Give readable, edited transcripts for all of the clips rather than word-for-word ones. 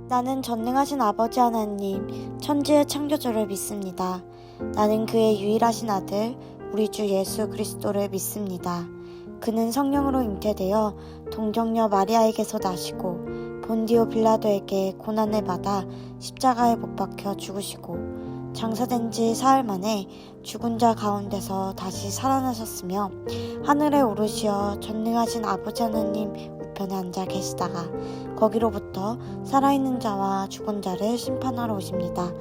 나는 전능하신 아버지 하나님, 천지의 창조주를 믿습니다. 나는 그의 유일하신 아들, 우리 주 예수 그리스도를 믿습니다. 그는 성령으로 잉태되어 동정녀 마리아에게서 나시고 본디오 빌라도에게 고난을 받아 십자가에 못 박혀 죽으시고 장사된 지 사흘 만에 죽은 자 가운데서 다시 살아나셨으며 하늘에 오르시어 전능하신 아버지 하나님 우편에 앉아 계시다가 거기로부터 살아있는 자와 죽은 자를 심판하러 오십니다.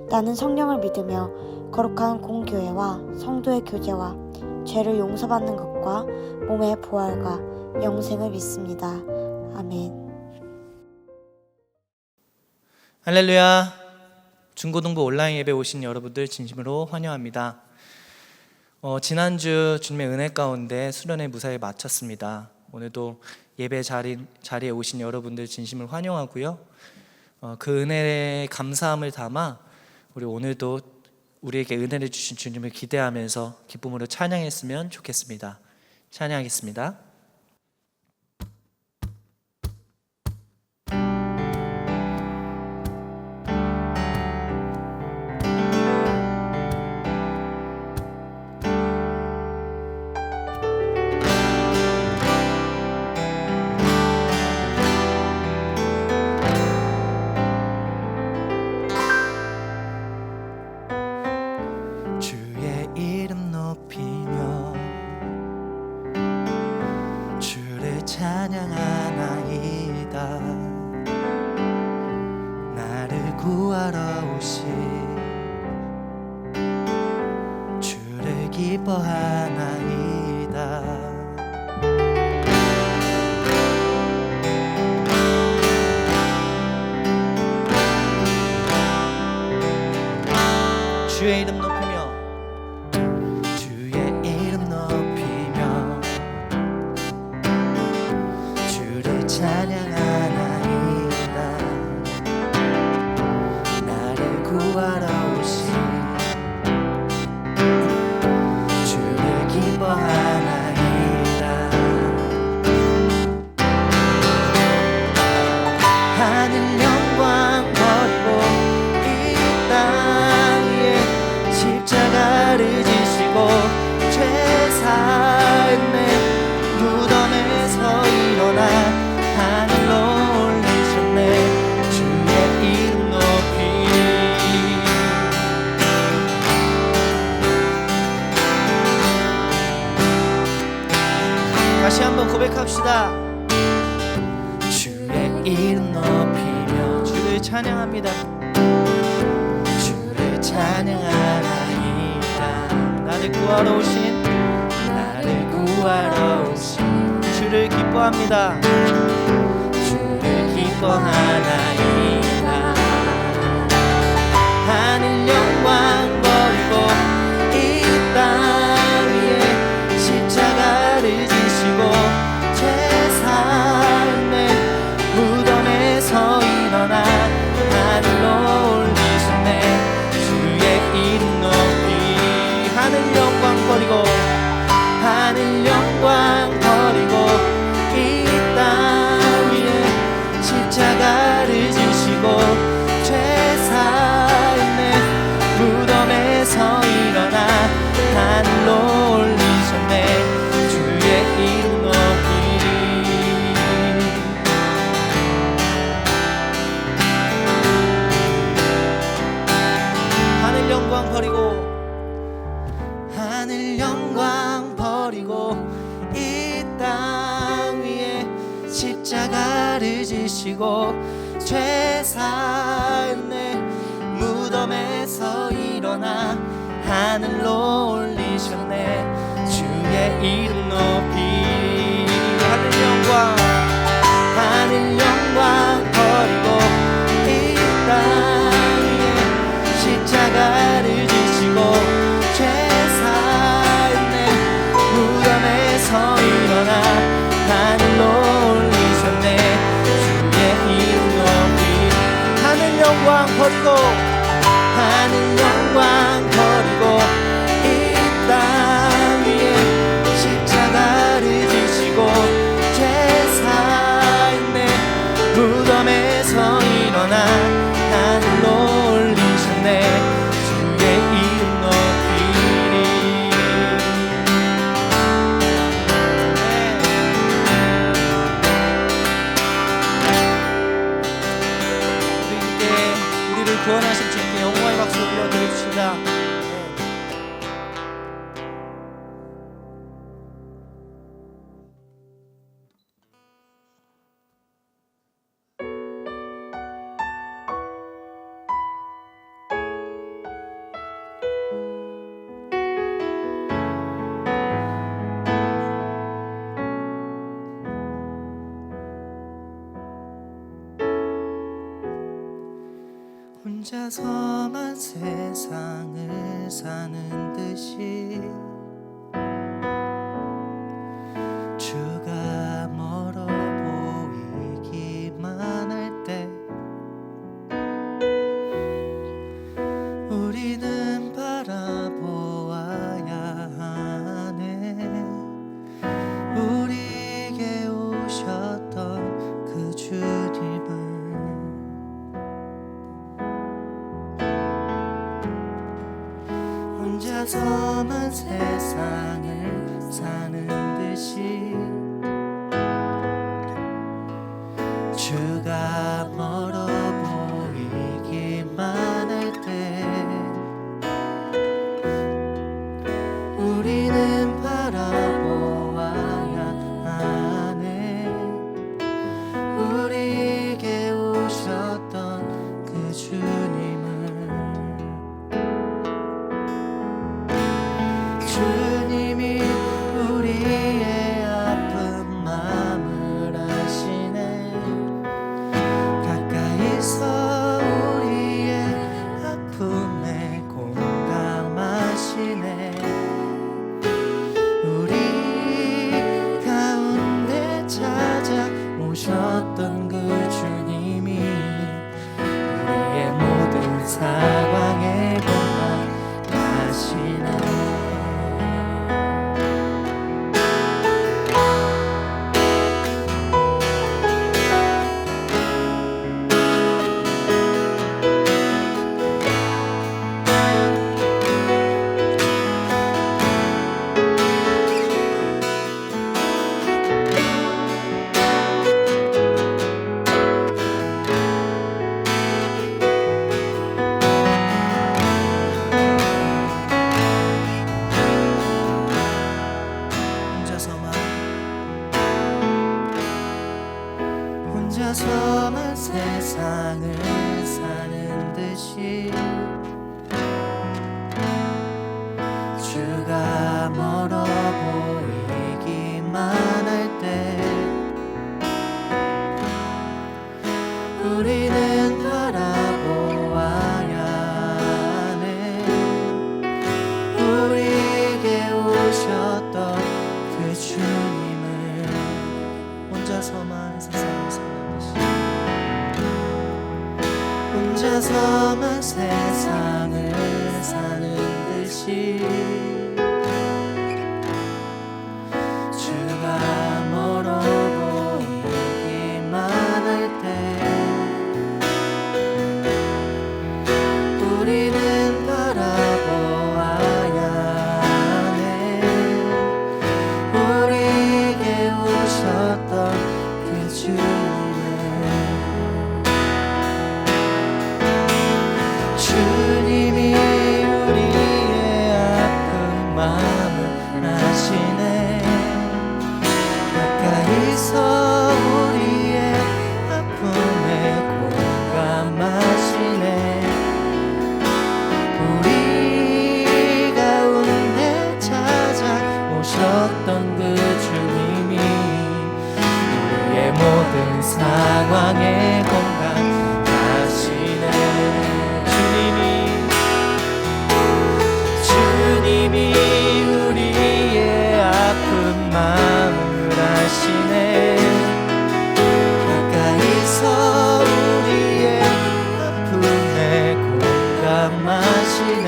나는 성령을 믿으며 거룩한 공교회와 성도의 교제와 죄를 용서받는 것과 몸의 부활과 영생을 믿습니다. 아멘. 할렐루야. 중고등부 온라인 예배 오신 여러분들 진심으로 환영합니다. 지난주 주님의 은혜 가운데 수련회 무사히 마쳤습니다. 오늘도 예배 자리에 오신 여러분들 진심을 환영하고요. 그 은혜에 감사함을 담아 우리 오늘도 우리에게 은혜를 주신 주님을 기대하면서 기쁨으로 찬양했으면 좋겠습니다. 찬양하겠습니다. 찬양하나이다. 나를 구하러 오신 주를 기뻐하나이다. 주의 이름 높이며 주의 이름 높이며 주를 찬양하나이다. 나를 구하러 오신 주를 기뻐하나이다. 하늘 영광 버리고 이 땅 위에 십자가를 지시고 죄 삶의 무덤에서 일어나 하늘로 올리셨네. 주의 이름 높이 다시 한번 고백합시다. 주의 이름 높이며 주를 찬양합니다. 주를 찬양하나이다. 나를 구하러 오신 주를 기뻐합니다. 주를 기뻐하나이다. 하늘 영광 버리고 이 땅 위에 십자가를 지시고 죄 삶의 무덤에서 일어나 하늘로 올리셨네. 주의 이름 높이 하늘 영광 버리고 하늘 영광 버리고 이 땅 위에 십자가를 지시고 죄 삶의 무덤에서 일어나 하늘로 올리셨네. 주의 이름 높이 하늘 영광 버리고 하늘 영광 버리고 이 땅 위에 십자가를 지시고 죄 삶의 무덤에서 일어나 하늘로 올리셨네. 주의 이름 높이 하늘 영광 버리고 이 땅 위에 십자가를 지시고 죄 삶의 무덤에서 일어나 하늘로 올리셨네. 주의 이름 높이 하늘 영광 버리고 하늘 영광 버리고 이 땅 위에 십자가를 지시고 죄 삶의 무덤에서 일어나 구원하신 주님께 영광의 박수 올려드립시다. 혼자서만 세상을 사는 듯이 주가 멀어 보이기만 할 때 우리는 바라보아야 하네. 우리에게 오셨던 그 주님을 혼자서만 세상을 사는 듯이 주가 멀어 보이기만 할 때 우리는 바라보아야 하네. 우리에게 오셨던 그 주님을 주님이 우리의 아픈 마음을 아시네. 가까이서 우리의 아픔에 공감하시네. 우리 가운데 찾아오셨던 그 주님이 우리의 모든 상황에 공감하시네. 혼자서만 세상을 사는 듯이 주가 멀어 보이기만 할 때 우리는 바라보아야 하네. 우리에게 오셨던 그 주님을 혼자서만 세상을 사는 듯이 혼자서만 세상을 사는 듯이 주가 멀어 보이기만 할 때 우리는 바라보아야 하네. 우리에게 오셨던 그 주님을 주님이 우리의 아픈 마음을 아시네. 가까이서 우리의 아픔에 공감하시네. 우리 가운데 찾아오셨던 그 주님이 우리의 모든 상황에 공감하시네. 주님이 우리의 아픈 마음을 아시네. 가까이서 우리의 아픔에 공감하시네.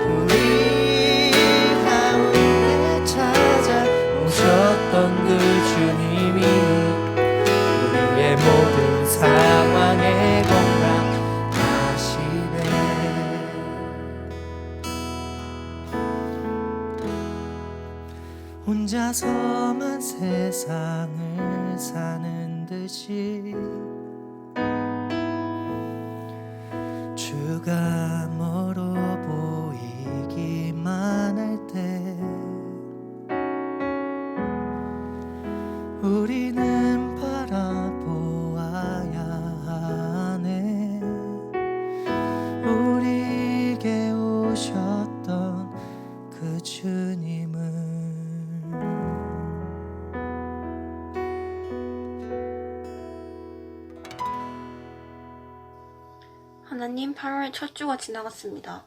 우리 가운데 찾아오셨던 그 주님이 우리의 모든 상황에 공감하시네. 혼자서만 세상을 사는 듯이 하나님, 8월의 첫 주가 지나갔습니다.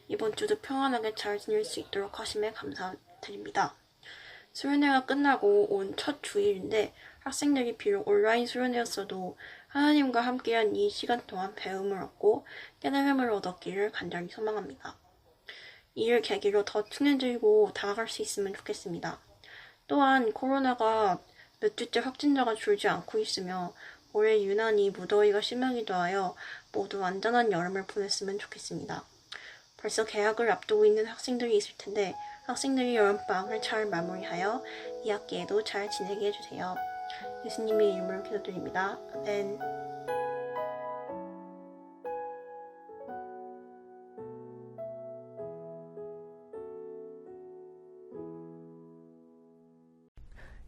이번 주도 평안하게 잘 지낼 수 있도록 하심에 감사드립니다. 수련회가 끝나고 온 첫 주일인데 학생들이 비록 온라인 수련회였어도 하나님과 함께한 이 시간 동안 배움을 얻고 깨달음을 얻었기를 간절히 소망합니다. 이를 계기로 더 친해지고 다가갈 수 있으면 좋겠습니다. 또한 코로나가 몇 주째 확진자가 줄지 않고 있으며 올해 유난히 무더위가 심하기도 하여 모두 안전한 여름을 보냈으면 좋겠습니다. 벌써 개학을 앞두고 있는 학생들이 있을 텐데 학생들이 여름방학을 잘 마무리하여 2학기에도 잘 지내게 해주세요. 예수님의 이름으로 기도드립니다. 아멘.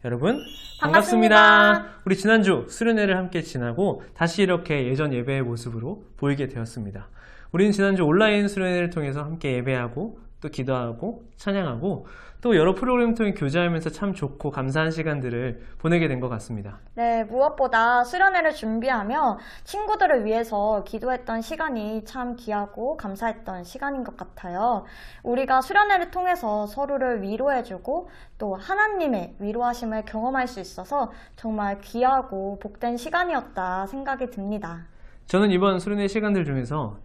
여러분 반갑습니다. 우리 지난주 수련회를 함께 지나고 다시 이렇게 예전 예배의 모습으로 보이게 되었습니다. 우리는 지난주 온라인 수련회를 통해서 함께 예배하고 또 기도하고 찬양하고 또 여러 프로그램을 통해 교제하면서 참 좋고 감사한 시간들을 보내게 된 것 같습니다. 네, 무엇보다 수련회를 준비하며 친구들을 위해서 기도했던 시간이 참 귀하고 감사했던 시간인 것 같아요. 우리가 수련회를 통해서 서로를 위로해주고 또 하나님의 위로하심을 경험할 수 있어서 정말 귀하고 복된 시간이었다 생각이 듭니다. 저는 이번 수련회 시간들 중에서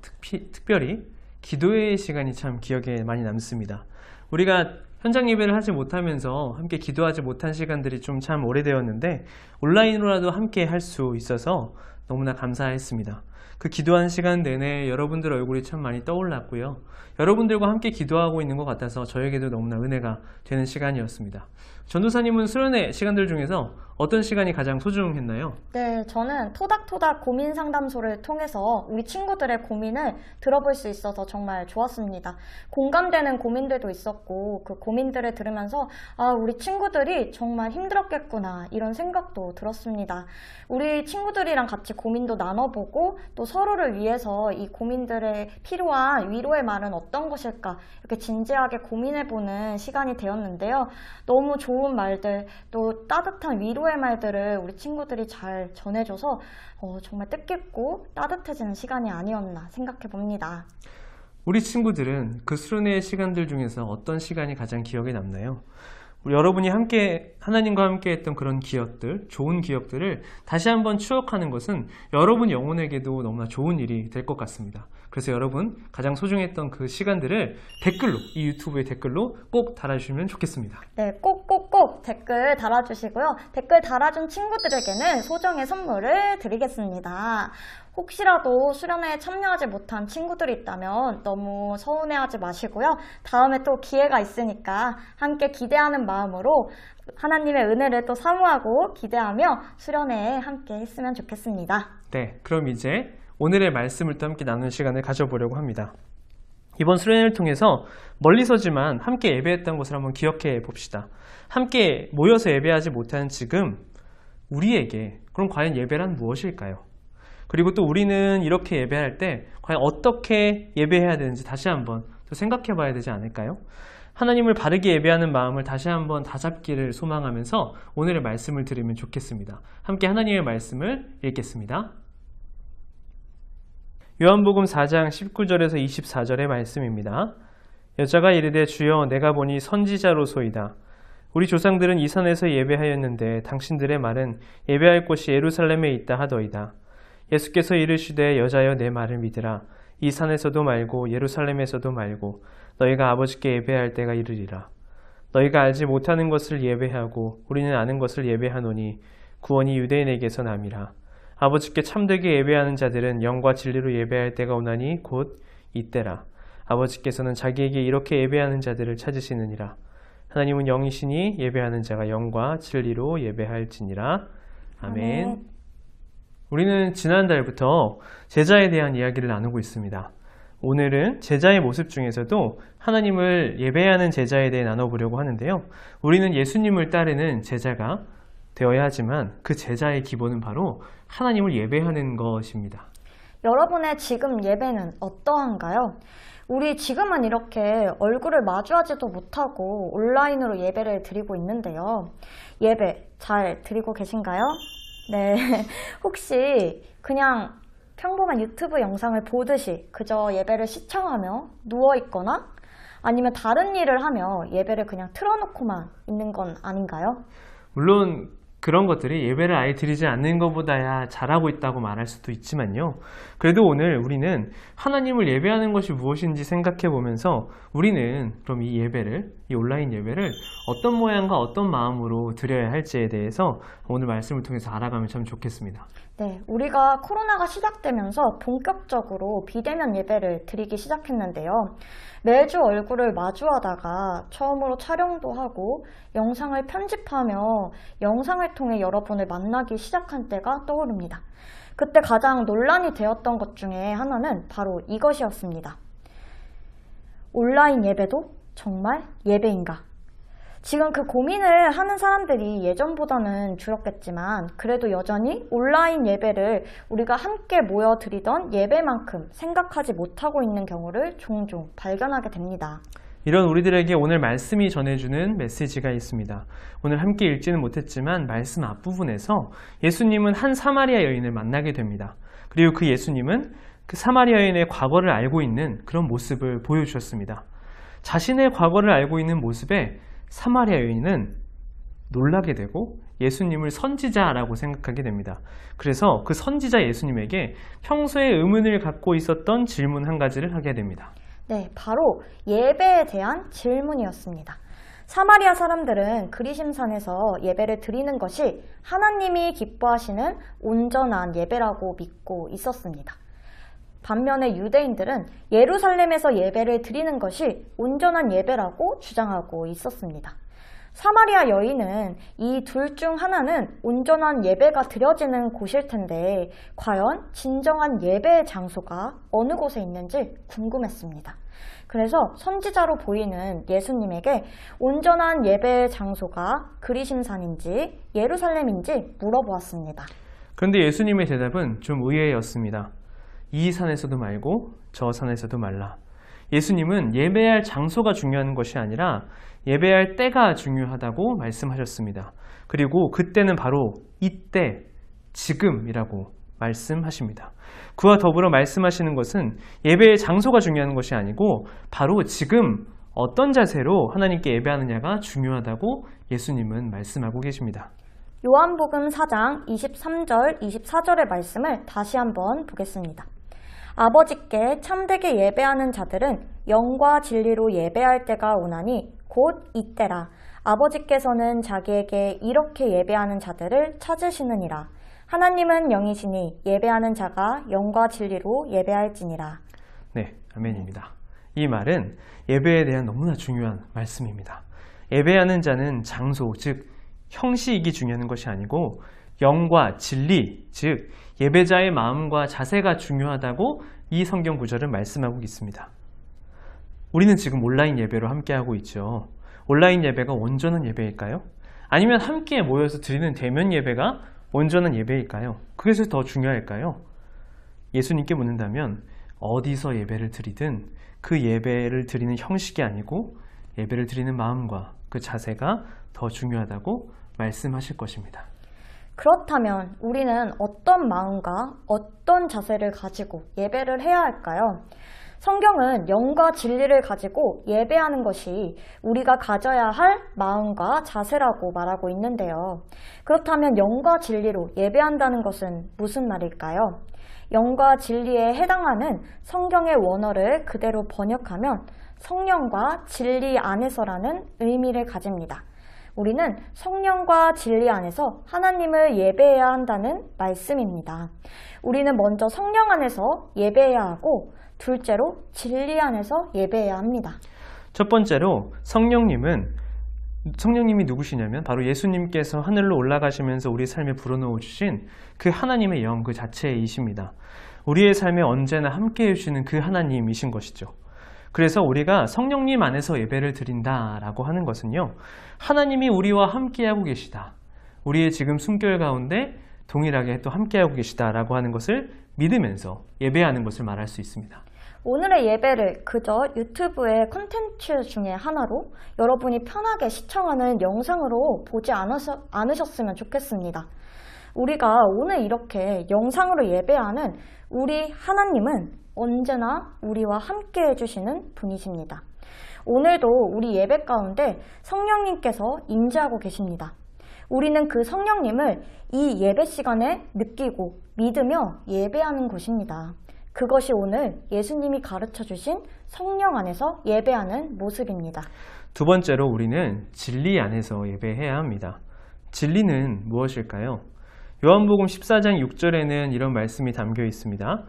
특별히 기도의 시간이 참 기억에 많이 남습니다. 우리가 현장 예배를 하지 못하면서 함께 기도하지 못한 시간들이 좀 참 오래되었는데 온라인으로라도 함께 할 수 있어서 너무나 감사했습니다. 그 기도한 시간 내내 여러분들 얼굴이 참 많이 떠올랐고요. 여러분들과 함께 기도하고 있는 것 같아서 저에게도 너무나 은혜가 되는 시간이었습니다. 전도사님은 수련회 시간들 중에서 어떤 시간이 가장 소중했나요? 네, 저는 토닥토닥 고민 상담소를 통해서 우리 친구들의 고민을 들어볼 수 있어서 정말 좋았습니다. 공감되는 고민들도 있었고 그 고민들을 들으면서 우리 친구들이 정말 힘들었겠구나 이런 생각도 들었습니다. 우리 친구들이랑 같이 고민도 나눠보고 또 서로를 위해서 이 고민들에 필요한 위로의 말은 어떤 것일까 이렇게 진지하게 고민해보는 시간이 되었는데요. 너무 좋은 말들 또 따뜻한 위로의 말들을 우리 친구들이 잘 전해줘서 정말 뜻깊고 따뜻해지는 시간이 아니었나 생각해 봅니다. 우리 친구들은 그 수련회 시간들 중에서 어떤 시간이 가장 기억에 남나요? 여러분이 함께 하나님과 함께 했던 그런 기억들, 좋은 기억들을 다시 한번 추억하는 것은 여러분 영혼에게도 너무나 좋은 일이 될 것 같습니다. 그래서 여러분 가장 소중했던 그 시간들을 댓글로, 이 유튜브의 댓글로 꼭 달아주시면 좋겠습니다. 네, 꼭꼭꼭 댓글 달아주시고요. 댓글 달아준 친구들에게는 소정의 선물을 드리겠습니다. 혹시라도 수련회에 참여하지 못한 친구들이 있다면 너무 서운해하지 마시고요. 다음에 또 기회가 있으니까 함께 기대하는 마음으로 하나님의 은혜를 또 사모하고 기대하며 수련회에 함께 했으면 좋겠습니다. 네, 그럼 이제 오늘의 말씀을 또 함께 나누는 시간을 가져보려고 합니다. 이번 수련회를 통해서 멀리서지만 함께 예배했던 것을 한번 기억해 봅시다. 함께 모여서 예배하지 못한 지금 우리에게 그럼 과연 예배란 무엇일까요? 그리고 또 우리는 이렇게 예배할 때 과연 어떻게 예배해야 되는지 다시 한번 또 생각해 봐야 되지 않을까요? 하나님을 바르게 예배하는 마음을 다시 한번 다잡기를 소망하면서 오늘의 말씀을 들으면 좋겠습니다. 함께 하나님의 말씀을 읽겠습니다. 요한복음 4장 19절에서 24절의 말씀입니다. 여자가 이르되 주여 내가 보니 선지자로소이다. 우리 조상들은 이 산에서 예배하였는데 당신들의 말은 예배할 곳이 예루살렘에 있다 하더이다. 예수께서 이르시되 여자여 내 말을 믿으라. 이 산에서도 말고 예루살렘에서도 말고 너희가 아버지께 예배할 때가 이르리라. 너희가 알지 못하는 것을 예배하고 우리는 아는 것을 예배하노니 구원이 유대인에게서 남이라. 아버지께 참되게 예배하는 자들은 영과 진리로 예배할 때가 오나니 곧 이때라. 아버지께서는 자기에게 이렇게 예배하는 자들을 찾으시느니라. 하나님은 영이시니 예배하는 자가 영과 진리로 예배할지니라. 아멘. 우리는 지난달부터 제자에 대한 이야기를 나누고 있습니다. 오늘은 제자의 모습 중에서도 하나님을 예배하는 제자에 대해 나눠보려고 하는데요. 우리는 예수님을 따르는 제자가 되어야 하지만 그 제자의 기본은 바로 하나님을 예배하는 것입니다. 여러분의 지금 예배는 어떠한가요? 우리 지금은 이렇게 얼굴을 마주하지도 못하고 온라인으로 예배를 드리고 있는데요. 예배 잘 드리고 계신가요? 네, 혹시 그냥 평범한 유튜브 영상을 보듯이 그저 예배를 시청하며 누워있거나 아니면 다른 일을 하며 예배를 그냥 틀어놓고만 있는 건 아닌가요? 물론 그런 것들이 예배를 아예 드리지 않는 것보다야 잘하고 있다고 말할 수도 있지만요. 그래도 오늘 우리는 하나님을 예배하는 것이 무엇인지 생각해 보면서 우리는 그럼 이 예배를, 이 온라인 예배를 어떤 모양과 어떤 마음으로 드려야 할지에 대해서 오늘 말씀을 통해서 알아가면 참 좋겠습니다. 네, 우리가 코로나가 시작되면서 본격적으로 비대면 예배를 드리기 시작했는데요. 매주 얼굴을 마주하다가 처음으로 촬영도 하고 영상을 편집하며 영상을 통해 여러분을 만나기 시작한 때가 떠오릅니다. 그때 가장 논란이 되었던 것 중에 하나는 바로 이것이었습니다. 온라인 예배도 정말 예배인가? 지금 그 고민을 하는 사람들이 예전보다는 줄었겠지만 그래도 여전히 온라인 예배를 우리가 함께 모여 드리던 예배만큼 생각하지 못하고 있는 경우를 종종 발견하게 됩니다. 이런 우리들에게 오늘 말씀이 전해주는 메시지가 있습니다. 오늘 함께 읽지는 못했지만 말씀 앞부분에서 예수님은 한 사마리아 여인을 만나게 됩니다. 그리고 그 예수님은 그 사마리아 여인의 과거를 알고 있는 그런 모습을 보여주셨습니다. 자신의 과거를 알고 있는 모습에 사마리아 여인은 놀라게 되고 예수님을 선지자라고 생각하게 됩니다. 그래서 그 선지자 예수님에게 평소에 의문을 갖고 있었던 질문 한 가지를 하게 됩니다. 네, 바로 예배에 대한 질문이었습니다. 사마리아 사람들은 그리심산에서 예배를 드리는 것이 하나님이 기뻐하시는 온전한 예배라고 믿고 있었습니다. 반면에 유대인들은 예루살렘에서 예배를 드리는 것이 온전한 예배라고 주장하고 있었습니다. 사마리아 여인은 이 둘 중 하나는 온전한 예배가 드려지는 곳일 텐데 과연 진정한 예배의 장소가 어느 곳에 있는지 궁금했습니다. 그래서 선지자로 보이는 예수님에게 온전한 예배의 장소가 그리심산인지 예루살렘인지 물어보았습니다. 그런데 예수님의 대답은 좀 의외였습니다. 이 산에서도 말고 저 산에서도 말라. 예수님은 예배할 장소가 중요한 것이 아니라 예배할 때가 중요하다고 말씀하셨습니다. 그리고 그때는 바로 이때, 지금이라고 말씀하십니다. 그와 더불어 말씀하시는 것은 예배의 장소가 중요한 것이 아니고 바로 지금 어떤 자세로 하나님께 예배하느냐가 중요하다고 예수님은 말씀하고 계십니다. 요한복음 4장 23절, 24절의 말씀을 다시 한번 보겠습니다. 아버지께 참되게 예배하는 자들은 영과 진리로 예배할 때가 오나니 곧 이때라. 아버지께서는 자기에게 이렇게 예배하는 자들을 찾으시느니라. 하나님은 영이시니 예배하는 자가 영과 진리로 예배할지니라. 네, 아멘입니다. 이 말은 예배에 대한 너무나 중요한 말씀입니다. 예배하는 자는 장소, 즉 형식이 중요한 것이 아니고 영과 진리, 즉 예배자의 마음과 자세가 중요하다고 이 성경 구절은 말씀하고 있습니다. 우리는 지금 온라인 예배로 함께하고 있죠. 온라인 예배가 온전한 예배일까요? 아니면 함께 모여서 드리는 대면 예배가 온전한 예배일까요? 그것이 더 중요할까요? 예수님께 묻는다면 어디서 예배를 드리든 그 예배를 드리는 형식이 아니고 예배를 드리는 마음과 그 자세가 더 중요하다고 말씀하실 것입니다. 그렇다면 우리는 어떤 마음과 어떤 자세를 가지고 예배를 해야 할까요? 성경은 영과 진리를 가지고 예배하는 것이 우리가 가져야 할 마음과 자세라고 말하고 있는데요. 그렇다면 영과 진리로 예배한다는 것은 무슨 말일까요? 영과 진리에 해당하는 성경의 원어를 그대로 번역하면 성령과 진리 안에서라는 의미를 가집니다. 우리는 성령과 진리 안에서 하나님을 예배해야 한다는 말씀입니다. 우리는 먼저 성령 안에서 예배해야 하고 둘째로 진리 안에서 예배해야 합니다. 첫 번째로 성령님이 누구시냐면 바로 예수님께서 하늘로 올라가시면서 우리 삶에 불어넣어 주신 그 하나님의 영 그 자체이십니다. 우리의 삶에 언제나 함께해 주시는 그 하나님이신 것이죠. 그래서 우리가 성령님 안에서 예배를 드린다라고 하는 것은요, 하나님이 우리와 함께하고 계시다, 우리의 지금 숨결 가운데 동일하게 또 함께하고 계시다라고 하는 것을 믿으면서 예배하는 것을 말할 수 있습니다. 오늘의 예배를 그저 유튜브의 콘텐츠 중에 하나로 여러분이 편하게 시청하는 영상으로 보지 않으셨으면 좋겠습니다. 우리가 오늘 이렇게 영상으로 예배하는 우리 하나님은 언제나 우리와 함께 해주시는 분이십니다. 오늘도 우리 예배 가운데 성령님께서 임재하고 계십니다. 우리는 그 성령님을 이 예배 시간에 느끼고 믿으며 예배하는 것입니다. 그것이 오늘 예수님이 가르쳐 주신 성령 안에서 예배하는 모습입니다. 두 번째로 우리는 진리 안에서 예배해야 합니다. 진리는 무엇일까요? 요한복음 14장 6절에는 이런 말씀이 담겨 있습니다.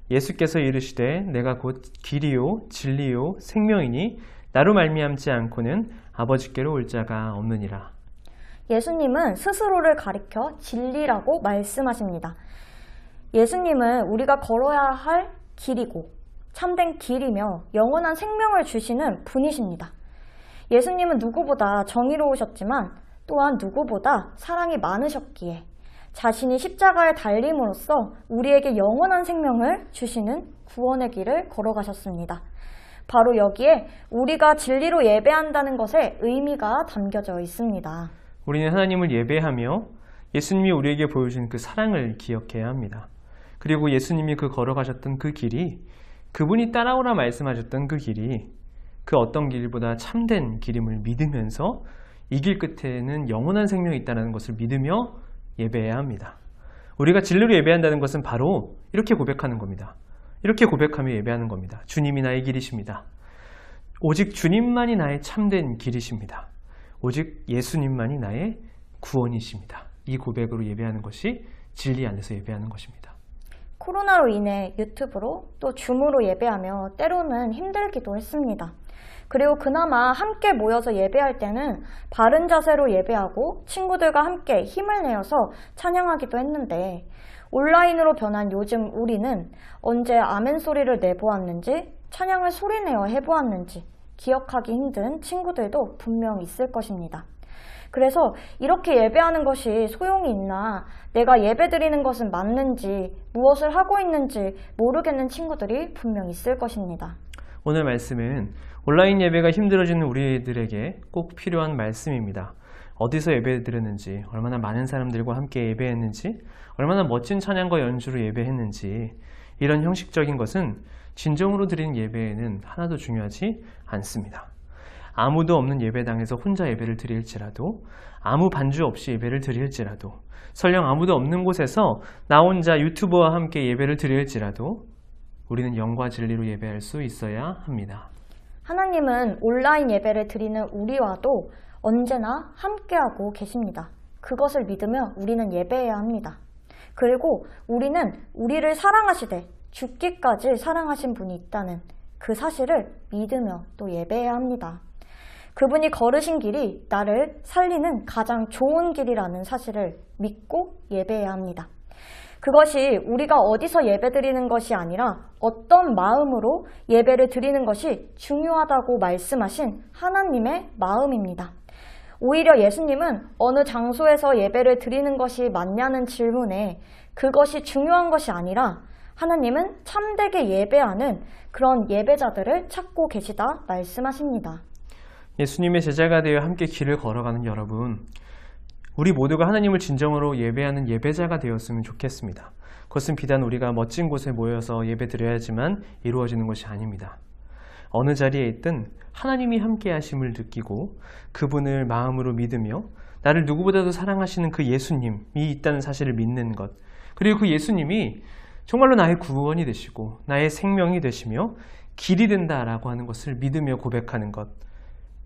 예수께서 이르시되 내가 곧 길이요 진리요 생명이니 나로 말미암지 않고는 아버지께로 올 자가 없느니라. 예수님은 스스로를 가리켜 진리라고 말씀하십니다. 예수님은 우리가 걸어야 할 길이고 참된 길이며 영원한 생명을 주시는 분이십니다. 예수님은 누구보다 정의로우셨지만 또한 누구보다 사랑이 많으셨기에 자신이 십자가에 달림으로써 우리에게 영원한 생명을 주시는 구원의 길을 걸어가셨습니다. 바로 여기에 우리가 진리로 예배한다는 것에 의미가 담겨져 있습니다. 우리는 하나님을 예배하며 예수님이 우리에게 보여주신 그 사랑을 기억해야 합니다. 그리고 예수님이 그 걸어가셨던 그 길이, 그분이 따라오라 말씀하셨던 그 길이 그 어떤 길보다 참된 길임을 믿으면서 이 길 끝에는 영원한 생명이 있다는 것을 믿으며 예배해야 합니다. 우리가 진리로 예배한다는 것은 바로 이렇게 고백하는 겁니다. 이렇게 고백하며 예배하는 겁니다. 주님이 나의 길이십니다. 오직 주님만이 나의 참된 길이십니다. 오직 예수님만이 나의 구원이십니다. 이 고백으로 예배하는 것이 진리 안에서 예배하는 것입니다. 코로나로 인해 유튜브로 또 줌으로 예배하며 때로는 힘들기도 했습니다. 그리고 그나마 함께 모여서 예배할 때는 바른 자세로 예배하고 친구들과 함께 힘을 내어서 찬양하기도 했는데 온라인으로 변한 요즘 우리는 언제 아멘 소리를 내보았는지 찬양을 소리내어 해보았는지 기억하기 힘든 친구들도 분명 있을 것입니다. 그래서 이렇게 예배하는 것이 소용이 있나, 내가 예배드리는 것은 맞는지, 무엇을 하고 있는지 모르겠는 친구들이 분명 있을 것입니다. 오늘 말씀은 온라인 예배가 힘들어지는 우리들에게 꼭 필요한 말씀입니다. 어디서 예배 드렸는지, 얼마나 많은 사람들과 함께 예배했는지, 얼마나 멋진 찬양과 연주로 예배했는지, 이런 형식적인 것은 진정으로 드리는 예배에는 하나도 중요하지 않습니다. 아무도 없는 예배당에서 혼자 예배를 드릴지라도, 아무 반주 없이 예배를 드릴지라도, 설령 아무도 없는 곳에서 나 혼자 유튜버와 함께 예배를 드릴지라도 우리는 영과 진리로 예배할 수 있어야 합니다. 하나님은 온라인 예배를 드리는 우리와도 언제나 함께하고 계십니다. 그것을 믿으며 우리는 예배해야 합니다. 그리고 우리는 우리를 사랑하시되 죽기까지 사랑하신 분이 있다는 그 사실을 믿으며 또 예배해야 합니다. 그분이 걸으신 길이 나를 살리는 가장 좋은 길이라는 사실을 믿고 예배해야 합니다. 그것이 우리가 어디서 예배드리는 것이 아니라 어떤 마음으로 예배를 드리는 것이 중요하다고 말씀하신 하나님의 마음입니다. 오히려 예수님은 어느 장소에서 예배를 드리는 것이 맞냐는 질문에 그것이 중요한 것이 아니라 하나님은 참되게 예배하는 그런 예배자들을 찾고 계시다 말씀하십니다. 예수님의 제자가 되어 함께 길을 걸어가는 여러분, 우리 모두가 하나님을 진정으로 예배하는 예배자가 되었으면 좋겠습니다. 그것은 비단 우리가 멋진 곳에 모여서 예배드려야지만 이루어지는 것이 아닙니다. 어느 자리에 있든 하나님이 함께 하심을 느끼고 그분을 마음으로 믿으며 나를 누구보다도 사랑하시는 그 예수님이 있다는 사실을 믿는 것, 그리고 그 예수님이 정말로 나의 구원이 되시고 나의 생명이 되시며 길이 된다라고 하는 것을 믿으며 고백하는 것,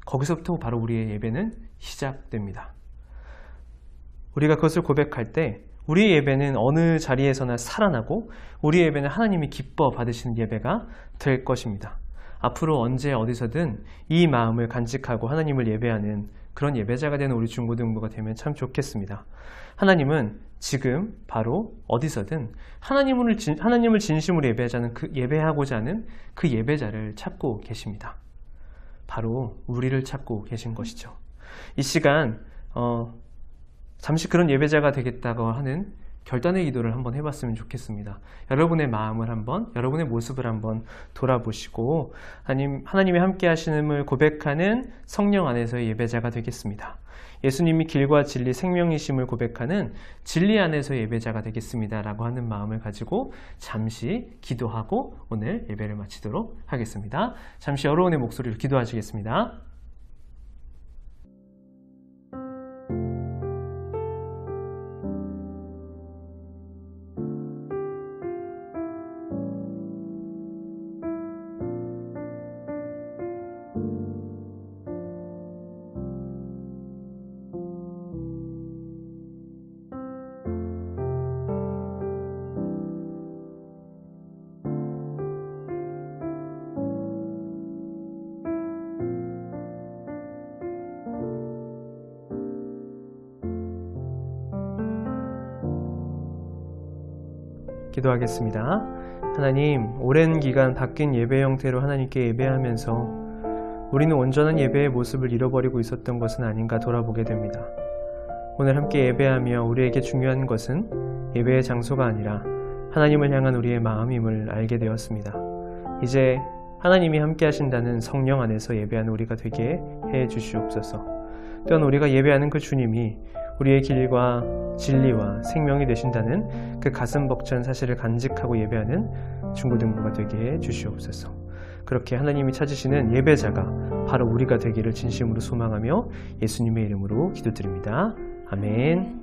거기서부터 바로 우리의 예배는 시작됩니다. 우리가 그것을 고백할 때 우리의 예배는 어느 자리에서나 살아나고 우리의 예배는 하나님이 기뻐 받으시는 예배가 될 것입니다. 앞으로 언제 어디서든 이 마음을 간직하고 하나님을 예배하는 그런 예배자가 되는 우리 중고등부가 되면 참 좋겠습니다. 하나님은 지금 바로 어디서든 하나님을 진심으로 예배하고자 하는 그 예배자를 찾고 계십니다. 바로 우리를 찾고 계신 것이죠. 이 시간 잠시 그런 예배자가 되겠다고 하는 결단의 기도를 한번 해봤으면 좋겠습니다. 여러분의 마음을 한번, 여러분의 모습을 한번 돌아보시고 하나님이 함께 하시는을 고백하는 성령 안에서의 예배자가 되겠습니다. 예수님이 길과 진리 생명이심을 고백하는 진리 안에서의 예배자가 되겠습니다 라고 하는 마음을 가지고 잠시 기도하고 오늘 예배를 마치도록 하겠습니다. 잠시 여러분의 목소리로 기도하시겠습니다. 기도하겠습니다. 하나님, 오랜 기간 바뀐 예배 형태로 하나님께 예배하면서 우리는 온전한 예배의 모습을 잃어버리고 있었던 것은 아닌가 돌아보게 됩니다. 오늘 함께 예배하며 우리에게 중요한 것은 예배의 장소가 아니라 하나님을 향한 우리의 마음임을 알게 되었습니다. 이제 하나님이 함께 하신다는 성령 안에서 예배하는 우리가 되게 해 주시옵소서. 또한 우리가 예배하는 그 주님이 우리의 길과 진리와 생명이 되신다는 그 가슴 벅찬 사실을 간직하고 예배하는 중고등부가 되게 해 주시옵소서. 그렇게 하나님이 찾으시는 예배자가 바로 우리가 되기를 진심으로 소망하며 예수님의 이름으로 기도드립니다. 아멘.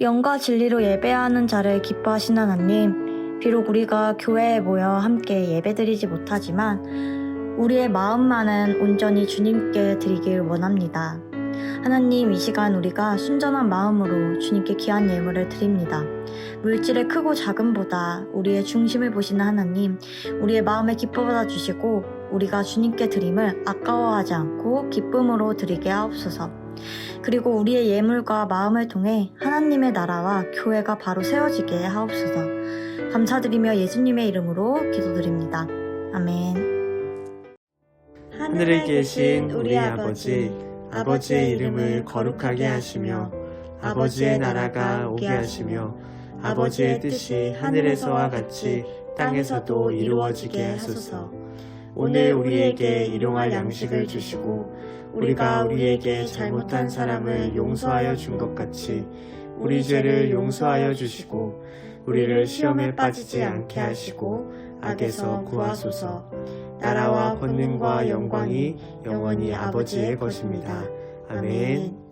영과 진리로 예배하는 자를 기뻐하시는 하나님, 비록 우리가 교회에 모여 함께 예배드리지 못하지만 우리의 마음만은 온전히 주님께 드리길 원합니다. 하나님, 이 시간 우리가 순전한 마음으로 주님께 귀한 예물을 드립니다. 물질의 크고 작음보다 우리의 중심을 보시는 하나님, 우리의 마음에 기뻐 받아주시고 우리가 주님께 드림을 아까워하지 않고 기쁨으로 드리게 하옵소서. 그리고 우리의 예물과 마음을 통해 하나님의 나라와 교회가 바로 세워지게 하옵소서. 감사드리며 예수님의 이름으로 기도드립니다. 아멘. 하늘에 계신 우리 아버지, 아버지의 이름을 거룩하게 하시며 아버지의 나라가 오게 하시며 아버지의 뜻이 하늘에서와 같이 땅에서도 이루어지게 하소서. 오늘 우리에게 일용할 양식을 주시고 우리가 우리에게 잘못한 사람을 용서하여 준 것 같이 우리 죄를 용서하여 주시고 우리를 시험에 빠지지 않게 하시고 악에서 구하소서. 나라와 권능과 영광이 영원히 아버지의 것입니다. 아멘.